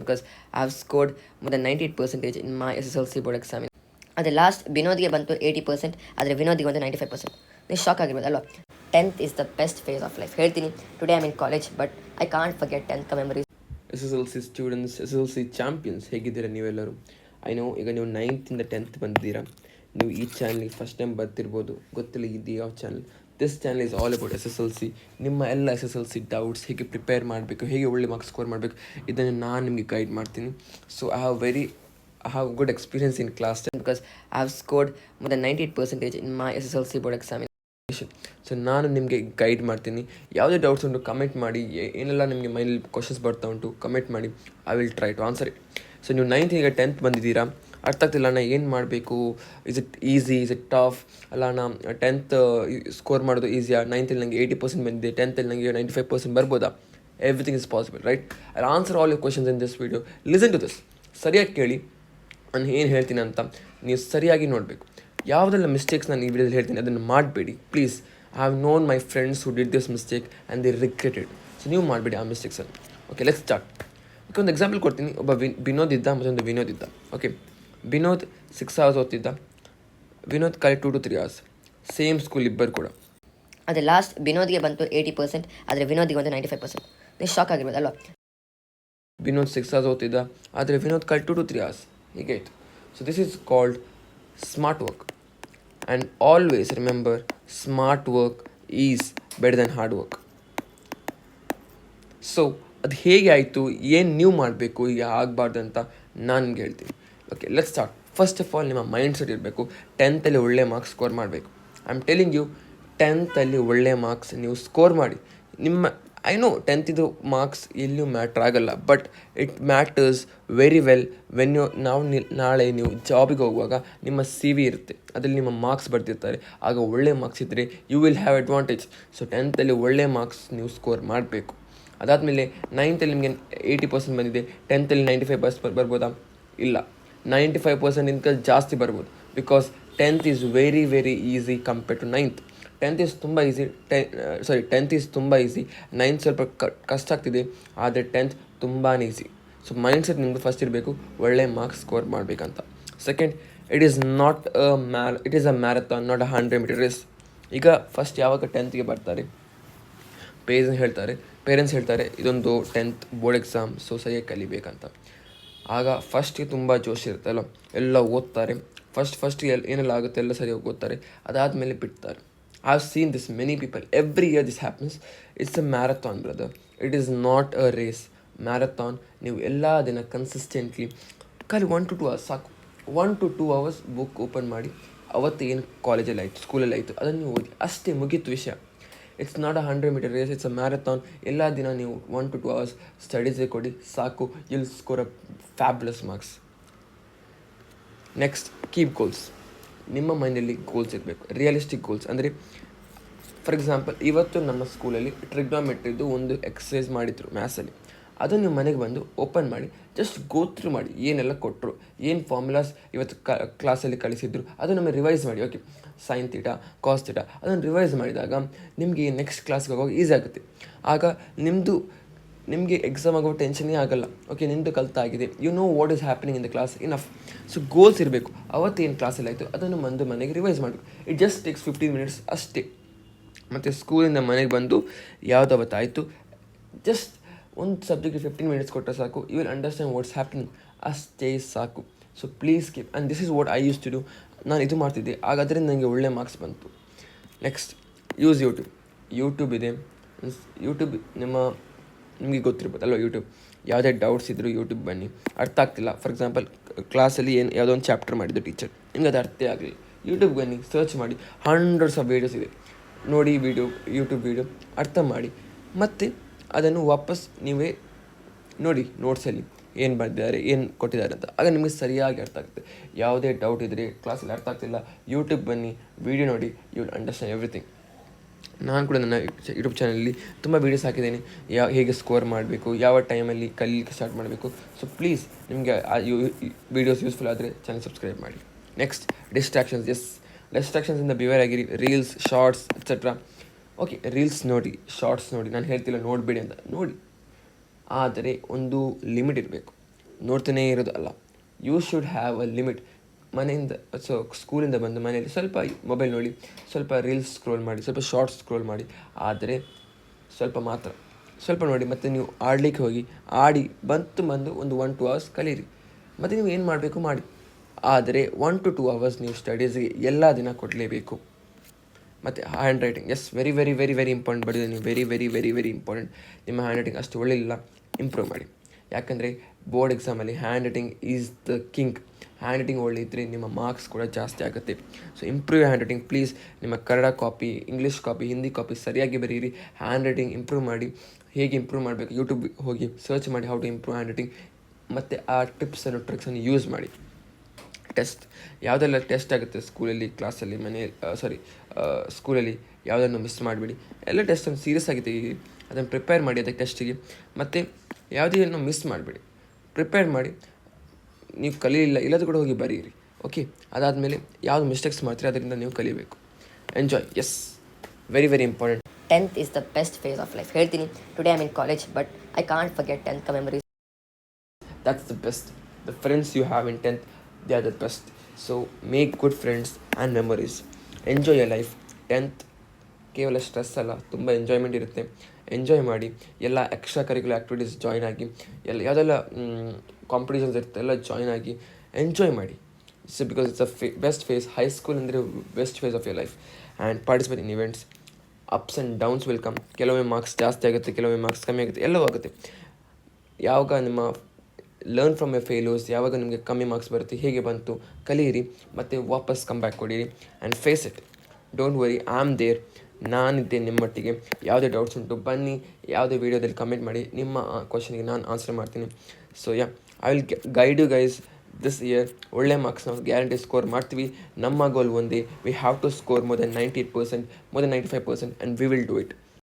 because I have scored more than 98% in my SSLC board exam. ಅದೇ last ಬಿನೋದ್ಗೆ ಬಂತು 80%, ಆದರೆ ವಿನೋದಿಗೆ ಬಂತು 95%. ನೀವು ಶಾಕ್ ಆಗಿರ್ಬೋದು ಅಲ್ವಾ. 10th is the best phase of life. ಹೇಳ್ತೀನಿ, today I in college but I can't forget 10th memories. SSLC students, SSLC champions, ಹೇಗಿದ್ದೀರಾ ನೀವೆಲ್ಲರೂ? ಐ ನೋ ಈಗ ನೀವು 9th 10th ಬಂದಿದ್ದೀರಾ. ನೀವು ಈ ಚಾನಲ್ಗೆ ಫಸ್ಟ್ ಟೈಮ್ ಬರ್ತಿರ್ಬೋದು, ಗೊತ್ತಿಲ್ಲ ಇದು ಯಾವ channel. This channel is all about SSLC. ನಿಮ್ಮ ಎಲ್ಲ SSLC ಡೌಟ್ಸ್, ಹೇಗೆ ಪ್ರಿಪೇರ್ ಮಾಡಬೇಕು, ಹೇಗೆ ಒಳ್ಳೆ ಮಾರ್ಕ್ಸ್ ಸ್ಕೋರ್ ಮಾಡಬೇಕು, ಇದನ್ನು ನಾನು ನಿಮಗೆ ಗೈಡ್ ಮಾಡ್ತೀನಿ. So I have good experience in class 10 because I have scored more than 98% in my SSLC board exam. So ನಾನು ನಿಮಗೆ ಗೈಡ್ ಮಾಡ್ತೀನಿ. ಯಾವುದೇ ಡೌಟ್ಸ್ ಉಂಟು ಕಮೆಂಟ್ ಮಾಡಿ, ಏನೆಲ್ಲ ನಿಮಗೆ ಮೈಂಡಲ್ಲಿ ಕ್ವಶನ್ಸ್ ಬರ್ತಾ ಉಂಟು ಕಮೆಂಟ್ ಮಾಡಿ, I will try to answer it. So ನೀವು 9th ಈಗ 10th ಬಂದಿದ್ದೀರಾ, ಅರ್ಥ ಆಗ್ತಿಲ್ಲ ಅಣ್ಣ ಏನು ಮಾಡಬೇಕು, is it easy, is it tough, ಅಲ್ಲ ಅಣ್ಣ 10th ಸ್ಕೋರ್ ಮಾಡೋದು ಈಸಿಯಾ, 9th ನನಗೆ 80% ಬಂದಿದೆ, 10th ನನಗೆ 95% ಬರ್ಬೋದಾ? Everything is possible, right? I answer all your questions in this video. Listen to this, ಸರಿಯಾಗಿ ಕೇಳಿ ನಾನು ಏನು ಹೇಳ್ತೀನಿ ಅಂತ ನೀವು ಸರಿಯಾಗಿ ನೋಡಬೇಕು. ಯಾವುದೆಲ್ಲ ಮಿಸ್ಟೇಕ್ಸ್ ನಾನು ಈ ವಿಡಿಯೋದಲ್ಲಿ ಹೇಳ್ತೀನಿ ಅದನ್ನು ಮಾಡಬೇಡಿ please. I have known my friends who did this mistake and they regretted. So ನೀವು ಮಾಡಬೇಡಿ ಆ ಮಿಸ್ಟೇಕ್ಸನ್ನು. Okay, let's start. ಓಕೆ, ಒಂದು ಎಕ್ಸಾಂಪಲ್ ಕೊಡ್ತೀನಿ. ಒಬ್ಬ ವಿನೋದ್ ಇದ್ದ, ಮತ್ತೊಂದು ವಿನೋದ್ ಇದ್ದ. ಓಕೆ, ವಿನೋದ್ 6 hours ಓದ್ತಿದ್ದ, ವಿನೋದ್ ಖಾಲಿ 2 to 3 hours. ಸೇಮ್ ಸ್ಕೂಲ್ ಇಬ್ಬರು ಕೂಡ. ಅದೇ ಲಾಸ್ಟ್ ಬಿನೋದ್ಗೆ ಬಂತು 80%, ಆದರೆ ವಿನೋದಿಗೆ ಬಂತು 95%. ನೀವು ಶಾಕ್ ಆಗಿರ್ಬೋದು ಅಲ್ವಾ. ವಿನೋದ್ 6 hours ಓದ್ತಿದ್ದ, ಆದರೆ ವಿನೋದ್ ಖಾಲಿ 2 to 3 hours. ಹೀಗೆ ಆಯಿತು. So this is called smart work. And always remember, smart work is better than hard work. So ಅದು ಹೇಗೆ ಆಯಿತು, ಏನು ನೀವು ಮಾಡಬೇಕು, ಈಗ ಆಗಬಾರ್ದು ಅಂತ ನಾನು ನಿಮ್ಗೆ ಹೇಳ್ತೀನಿ. Okay, let's start. First of all ನಿಮ್ಮ ಮೈಂಡ್ ಸೆಟ್ ಇರಬೇಕು. 10th ಒಳ್ಳೆ ಮಾರ್ಕ್ಸ್ ಸ್ಕೋರ್ ಮಾಡಬೇಕು. I am telling you, 10th ಒಳ್ಳೆ ಮಾರ್ಕ್ಸ್ ನೀವು ಸ್ಕೋರ್ ಮಾಡಿ. ನಿಮ್ಮ ಐ ನೋ 10th ಮಾರ್ಕ್ಸ್ ಎಲ್ಲಿಯೂ ಮ್ಯಾಟ್ರ್ ಆಗಲ್ಲ, but it matters very well when ನಾಳೆ ನೀವು ಜಾಬಿಗೆ ಹೋಗುವಾಗ ನಿಮ್ಮ CV ಇರುತ್ತೆ, ಅದರಲ್ಲಿ ನಿಮ್ಮ ಮಾರ್ಕ್ಸ್ ಬರ್ತಿರ್ತಾರೆ. ಆಗ ಒಳ್ಳೆ ಮಾರ್ಕ್ಸ್ ಇದ್ದರೆ you will have advantage. So 10th ಒಳ್ಳೆ ಮಾರ್ಕ್ಸ್ ನೀವು ಸ್ಕೋರ್ ಮಾಡಬೇಕು. ಅದಾದಮೇಲೆ 9th ನಿಮಗೆ 80% ಬಂದಿದೆ, 10th 95% ಬರ್ಬೋದಾ? ಇಲ್ಲ, 95%ಇಂತ ಜಾಸ್ತಿ ಬರ್ಬೋದು. Because 10th is very very easy compared to 9th. 10th is ತುಂಬ ಈಸಿ, 10th ಈಸ್ ತುಂಬ ಈಸಿ. 9th ಸ್ವಲ್ಪ ಕಷ್ಟ ಆಗ್ತಿದೆ, ಆದರೆ 10th ತುಂಬಾ ಈಸಿ. ಸೊ ಮೈಂಡ್ಸೆಟ್ ನಿಮ್ಮದು ಫಸ್ಟ್ ಇರಬೇಕು, ಒಳ್ಳೆ ಮಾರ್ಕ್ಸ್ ಸ್ಕೋರ್ ಮಾಡಬೇಕಂತ. Second, it is a marathon, not a 100-meter race. ಈಗ ಫಸ್ಟ್ ಯಾವಾಗ 10th ಬರ್ತಾರೆ, ಪೇರೆಂಟ್ಸ್ ಹೇಳ್ತಾರೆ ಇದೊಂದು 10th ಬೋರ್ಡ್ ಎಕ್ಸಾಮ್, ಸೊ ಸರಿಯಾಗಿ ಕಲಿಬೇಕಂತ. ಆಗ ಫಸ್ಟಿಗೆ ತುಂಬ ಜೋಶ್ ಇರುತ್ತಲ್ಲ, ಎಲ್ಲ ಓದ್ತಾರೆ. ಫಸ್ಟ್ ಏನೆಲ್ಲ ಆಗುತ್ತೆ ಎಲ್ಲ ಸರಿಯಾಗಿ ಓದ್ತಾರೆ, ಅದಾದಮೇಲೆ ಬಿಡ್ತಾರೆ. I have seen this many people, every year this happens. It's a marathon brother, it is not a race. Marathon ನೀವು ಎಲ್ಲ ದಿನ ಕನ್ಸಿಸ್ಟೆಂಟ್ಲಿ ಖಾಲಿ 1 to 2 hours ಸಾಕು. 1 to 2 hours ಬುಕ್ ಓಪನ್ ಮಾಡಿ, ಅವತ್ತು ಏನು ಕಾಲೇಜಲ್ಲಿ ಆಯಿತು, ಸ್ಕೂಲಲ್ಲಿ ಆಯಿತು, ಅದನ್ನು ನೀವು ಓದಿ, ಅಷ್ಟೇ, ಮುಗೀತು ವಿಷಯ. It's not a 100-meter race, it's a marathon. ಎಲ್ಲ ದಿನ ನೀವು 1 to 2 hours ಸ್ಟಡೀಸಿಗೆ ಕೊಡಿ, ಸಾಕು. ಯುಲ್ ಸ್ಕೋರ್ ಅ fabulous marks. Next, keep goals. ನಿಮ್ಮ ಮೈಂಡಲ್ಲಿ ಗೋಲ್ಸ್ ಇರಬೇಕು, ರಿಯಲಿಸ್ಟಿಕ್ ಗೋಲ್ಸ್. ಅಂದರೆ ಫಾರ್ ಎಕ್ಸಾಂಪಲ್, ಇವತ್ತು ನಮ್ಮ ಸ್ಕೂಲಲ್ಲಿ ಟ್ರಿಗ್ನೋಮೆಟ್ರಿದು ಒಂದು ಎಕ್ಸಸೈಸ್ ಮಾಡಿದ್ರು ಮ್ಯಾಥ್ಸಲ್ಲಿ. ಅದನ್ನು ನೀವು ಮನೆಗೆ ಬಂದು ಓಪನ್ ಮಾಡಿ, ಜಸ್ಟ್ ಗೋ ಥ್ರೂ ಮಾಡಿ, ಏನೆಲ್ಲ ಕೊಟ್ಟರು, ಏನು ಫಾರ್ಮುಲಾಸ್ ಇವತ್ತು ಕ್ಲಾಸಲ್ಲಿ ಕಲಿಸಿದ್ರು, ಅದನ್ನು ನಮಗೆ ರಿವೈಸ್ ಮಾಡಿ. Okay, sine theta, cos theta, ಅದನ್ನು ರಿವೈಸ್ ಮಾಡಿದಾಗ ನಿಮಗೆ ನೆಕ್ಸ್ಟ್ ಕ್ಲಾಸ್ಗೆ ಹೋಗುವಾಗ ಈಸಿ ಆಗುತ್ತೆ. ಆಗ ನಿಮಗೆ ಎಕ್ಸಾಮ್ ಆಗೋ ಟೆನ್ಷನ್ನೇ ಆಗಲ್ಲ. ಓಕೆ, ನಿಮ್ಮದು ಕಲ್ತಾಗಿದೆ, you know what is happening in the class, enough. So goals ಇರಬೇಕು. ಅವತ್ತೇನು ಕ್ಲಾಸಲ್ಲಿ ಆಯಿತು ಅದನ್ನು ಮನೆಗೆ ರಿವೈಸ್ ಮಾಡಬೇಕು. ಇಟ್ ಜಸ್ಟ್ ಟೇಕ್ಸ್ 15 minutes ಅಷ್ಟೇ. ಮತ್ತು ಸ್ಕೂಲಿಂದ ಮನೆಗೆ ಬಂದು ಯಾವುದು ಅವತ್ತಾಯಿತು, ಜಸ್ಟ್ ಒಂದು ಸಬ್ಜೆಕ್ಟಿಗೆ 15 minutes ಕೊಟ್ಟರೆ ಸಾಕು. You will understand what's happening, ಅಷ್ಟೇ ಸಾಕು. So please keep, and this is what I use to do. ನಾನು ಇದು ಮಾಡ್ತಿದ್ದೆ, ಹಾಗಾದರೆ ನನಗೆ ಒಳ್ಳೆ ಮಾರ್ಕ್ಸ್ ಬಂತು. ನೆಕ್ಸ್ಟ್, ಯೂಸ್ ಯೂಟ್ಯೂಬ್ ಇದೆ. ಯೂಟ್ಯೂಬ್ ನಿಮಗೆ ಗೊತ್ತಿರ್ಬೋದು ಅಲ್ವ. ಯೂಟ್ಯೂಬ್ ಯಾವುದೇ ಡೌಟ್ಸ್ ಇದ್ದರೂ ಯೂಟ್ಯೂಬ್ ಬನ್ನಿ. ಅರ್ಥ ಆಗ್ತಿಲ್ಲ, ಫಾರ್ ಎಕ್ಸಾಂಪಲ್ ಕ್ಲಾಸಲ್ಲಿ ಯಾವುದೋ ಒಂದು ಚಾಪ್ಟರ್ ಮಾಡಿದ್ದು ಟೀಚರ್, ನಿಮ್ಗೆ ಅದು ಅರ್ಥ ಆಗಲಿ, ಯೂಟ್ಯೂಬ್ ಬನ್ನಿ, ಸರ್ಚ್ ಮಾಡಿ, ಹಂಡ್ರೆಡ್ಸ್ ಆಫ್ ವೀಡಿಯೋಸ್ ಇದೆ, ನೋಡಿ ಯೂಟ್ಯೂಬ್ ವೀಡಿಯೋ ಅರ್ಥ ಮಾಡಿ, ಮತ್ತು ಅದನ್ನು ವಾಪಸ್ ನೀವೇ ನೋಡಿ ನೋಟ್ಸಲ್ಲಿ ಏನು ಬರೆದಿದ್ದಾರೆ, ಏನು ಕೊಟ್ಟಿದ್ದಾರೆ ಅಂತ. ಆಗ ನಿಮಗೆ ಸರಿಯಾಗಿ ಅರ್ಥ ಆಗುತ್ತೆ. ಯಾವುದೇ ಡೌಟ್ ಇದ್ದರೆ, ಕ್ಲಾಸಲ್ಲಿ ಅರ್ಥ ಆಗ್ತಿಲ್ಲ, ಯೂಟ್ಯೂಬ್ ಬನ್ನಿ, ವೀಡಿಯೋ ನೋಡಿ, ಯು ವಿಲ್ ಅಂಡರ್ಸ್ಟ್ಯಾಂಡ್ ಎವ್ರಿಥಿಂಗ್. ನಾನು ಕೂಡ ನನ್ನ ಯೂಟ್ಯೂಬ್ ಚಾನಲಲ್ಲಿ ತುಂಬ ವೀಡಿಯೋಸ್ ಹಾಕಿದ್ದೇನೆ, ಹೇಗೆ ಸ್ಕೋರ್ ಮಾಡಬೇಕು, ಯಾವ ಟೈಮಲ್ಲಿ ಕಲೀಲಿಕ್ಕೆ ಸ್ಟಾರ್ಟ್ ಮಾಡಬೇಕು. ಸೊ ಪ್ಲೀಸ್, ನಿಮಗೆ ಆ ವೀಡಿಯೋಸ್ ಯೂಸ್ಫುಲ್ ಆದರೆ ಚಾನಲ್ ಸಬ್ಸ್ಕ್ರೈಬ್ ಮಾಡಿ. ನೆಕ್ಸ್ಟ್, ಡಿಸ್ಟ್ರಾಕ್ಷನ್ಸಿಂದ ಬಿವೇರ್ ಆಗಿರಿ. Reels, shorts etcetera. Okay, reels ನೋಡಿ, ಶಾರ್ಟ್ಸ್ ನೋಡಿ, ನಾನು ಹೇಳ್ತಿಲ್ಲ ನೋಡಬೇಡಿ ಅಂತ, ನೋಡಿ, ಆದರೆ ಒಂದು ಲಿಮಿಟ್ ಇರಬೇಕು. ನೋಡ್ತಾನೇ ಇರೋದು ಅಲ್ಲ. You should have a limit. ಮನೆಯಿಂದ ಸ್ಕೂಲಿಂದ ಬಂದು ಮನೆಯಲ್ಲಿ ಸ್ವಲ್ಪ ಮೊಬೈಲ್ ನೋಡಿ, ಸ್ವಲ್ಪ ರೀಲ್ಸ್ ಸ್ಕ್ರೋಲ್ ಮಾಡಿ, ಸ್ವಲ್ಪ ಶಾರ್ಟ್ಸ್ ಸ್ಕ್ರೋಲ್ ಮಾಡಿ, ಆದರೆ ಸ್ವಲ್ಪ ಮಾತ್ರ, ಸ್ವಲ್ಪ ನೋಡಿ. ಮತ್ತು ನೀವು ಆಡಲಿಕ್ಕೆ ಹೋಗಿ ಆಡಿ ಬಂದು ಒಂದು 1-2 ಅವರ್ಸ್ ಕಲೀರಿ. ಮತ್ತು ನೀವು ಏನು ಮಾಡಬೇಕು ಮಾಡಿ, ಆದರೆ 1 to 2 ಅವರ್ಸ್ ನೀವು ಸ್ಟಡೀಸ್ಗೆ ಎಲ್ಲ ದಿನ ಕೊಡಲೇಬೇಕು. ಮತ್ತು handwriting, yes, very very very very important. ಬರೆಯೋದು ನೀವು very very very very important. ನಿಮ್ಮ ಹ್ಯಾಂಡ್ ರೈಟಿಂಗ್ ಅಷ್ಟು ಒಳ್ಳೆಯಿಲ್ಲ, ಇಂಪ್ರೂವ್ ಮಾಡಿ. ಯಾಕಂದರೆ ಬೋರ್ಡ್ ಎಕ್ಸಾಮಲ್ಲಿ handwriting is the king. Handwriting ಒಳ್ಳೆ ಇದ್ದರೆ ನಿಮ್ಮ ಮಾರ್ಕ್ಸ್ ಕೂಡ ಜಾಸ್ತಿ ಆಗುತ್ತೆ. So improve handwriting please. ನಿಮ್ಮ Kannada copy, English copy, Hindi copy ಸರಿಯಾಗಿ ಬರೀರಿ. ಹ್ಯಾಂಡ್ ರೈಟಿಂಗ್ ಇಂಪ್ರೂವ್ ಮಾಡಿ. ಹೇಗೆ ಇಂಪ್ರೂವ್ ಮಾಡಬೇಕು ಯೂಟ್ಯೂಬ್ ಹೋಗಿ ಸರ್ಚ್ ಮಾಡಿ, how to improve handwriting. ಮತ್ತು ಆ ಟಿಪ್ಸನ್ನು ಟ್ರಿಕ್ಸನ್ನು ಯೂಸ್ ಮಾಡಿ. ಟೆಸ್ಟ್, ಯಾವುದೆಲ್ಲ ಟೆಸ್ಟ್ ಆಗುತ್ತೆ ಸ್ಕೂಲಲ್ಲಿ, ಕ್ಲಾಸಲ್ಲಿ, ಸ್ಕೂಲಲ್ಲಿ ಯಾವುದನ್ನು ಮಿಸ್ ಮಾಡಬೇಡಿ. ಎಲ್ಲ ಟೆಸ್ಟನ್ನು ಸೀರಿಯಸ್ ಆಗಿ ತೆಗೀರಿ, ಅದನ್ನು ಪ್ರಿಪೇರ್ ಮಾಡಿ ಅದಕ್ಕೆ ಟೆಸ್ಟಿಗೆ. ಮತ್ತು ಯಾವುದೇನು ಮಿಸ್ ಮಾಡಬೇಡಿ, ಪ್ರಿಪೇರ್ ಮಾಡಿ. ನೀವು ಕಲೀಲಿಲ್ಲ ಇಲ್ಲದ ಕೂಡ ಹೋಗಿ ಬರೀರಿ, ಓಕೆ. ಅದಾದಮೇಲೆ ಯಾವುದು ಮಿಸ್ಟೇಕ್ಸ್ ಮಾಡ್ತೀರಿ ಅದರಿಂದ ನೀವು ಕಲಿಬೇಕು. Enjoy, yes, very very important. 10th is the best phase of life. ಹೇಳ್ತೀನಿ, today I am in college but I can't forget 10th memories. That's the best. The friends you have in 10th, they are the best. So make good friends and memories. Enjoy your life. 10th ಕೇವಲ stress ಅಲ್ಲ, ತುಂಬ enjoyment ಇರುತ್ತೆ. Enjoy ಮಾಡಿ. ಎಲ್ಲ extra curricular activities join ಆಗಿ, ಯಾವುದೆಲ್ಲ competitions ಇರುತ್ತೆ ಎಲ್ಲ ಜಾಯ್ನ್ ಆಗಿ ಎಂಜಾಯ್ ಮಾಡಿ. So because it's best phase. High school ಅಂದರೆ best phase of your life. And participate in events. Ups and downs will come. ಕೆಲವೊಮ್ಮೆ ಮಾರ್ಕ್ಸ್ ಜಾಸ್ತಿ ಆಗುತ್ತೆ, ಕೆಲವೊಮ್ಮೆ ಮಾರ್ಕ್ಸ್ ಕಮ್ಮಿ ಆಗುತ್ತೆ, ಎಲ್ಲವೂ ಆಗುತ್ತೆ. ಯಾವಾಗ ನಿಮ್ಮ ಲರ್ನ್ ಫ್ರಮ್ ಎ ಫೇಲ್ಯೂರ್ಸ್, ಯಾವಾಗ ನಿಮಗೆ ಕಮ್ಮಿ ಮಾರ್ಕ್ಸ್ ಬರುತ್ತೆ, ಹೇಗೆ ಬಂತು ಕಲಿಯಿರಿ, ಮತ್ತು ವಾಪಸ್ ಕಮ್ ಬ್ಯಾಕ್ ಕೊಡಿರಿ and face it. Don't worry, I am there. ನಾನಿದ್ದೆ ನಿಮ್ಮೊಟ್ಟಿಗೆ. ಯಾವುದೇ ಡೌಟ್ಸ್ ಉಂಟು ಬನ್ನಿ, ಯಾವುದೇ ವೀಡಿಯೋದಲ್ಲಿ ಕಮೆಂಟ್ ಮಾಡಿ, ನಿಮ್ಮ ಕ್ವಶನ್ಗೆ ನಾನು ಆನ್ಸರ್ ಮಾಡ್ತೀನಿ. So I will guide you guys this year. ಒಳ್ಳೆ ಮಾರ್ಕ್ಸ್ ನಾವು ಗ್ಯಾರಂಟಿ ಸ್ಕೋರ್ ಮಾಡ್ತೀವಿ. ನಮ್ಮ ಗೋಲ್ ಒಂದೇ, we have to score more than 98%, more than 95%, and we will do it.